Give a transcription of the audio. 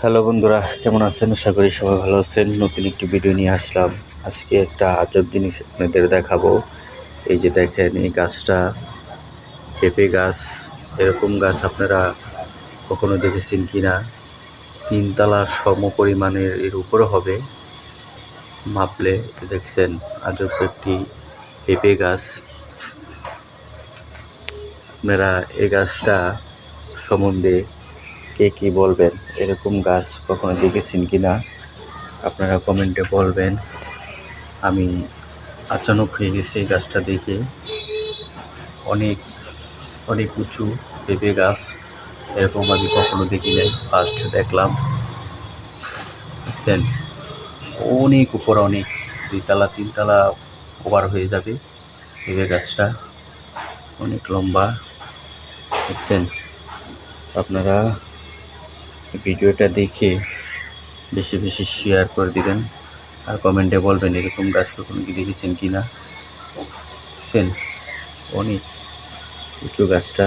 Hello বন্ধুরা, কেমন আছেন? আশা করি সবাই ভালো আছেন। নতুন একটি ভিডিও নিয়ে আসলাম। আজকে একটা আজব জিনিস আপনাদের দেখাবো। এই যে দেখেন, এই গাছটা পেঁপে গাছ। এরকম গাছ আপনারা কখনো দেখেছেন কিনা? তিনতলা সম পরিমাণের এর উপরে হবে মাপলে। দেখছেন, আজব একটি পেঁপে গাছ। আপনারা এই গাছটা সম্বন্ধে কে কি বলবেন? এরকম গাছ কখনো দেখেছেন কিনা আপনারা কমেন্টে বলবেন। আমি আচানক হয়ে গেছে এই গাছটা দেখে। অনেক অনেক উঁচু পেঁপে গাছ, এরকম আমি কখনো দেখি নাই, ফার্স্ট দেখলাম। দেখছেন, অনেক উপর, অনেক দুইতলা তিনতলা ওভার হয়ে যাবে পেঁপে গাছটা, অনেক লম্বা। দেখছেন, আপনারা ভিডিওটা দেখে বেশি বেশি শেয়ার করে দিবেন আর কমেন্টে বলবেন এরকম গাছ কখনো কি দেখেছেন কিনা। দেখছেন, অনেক উঁচু গাছটা।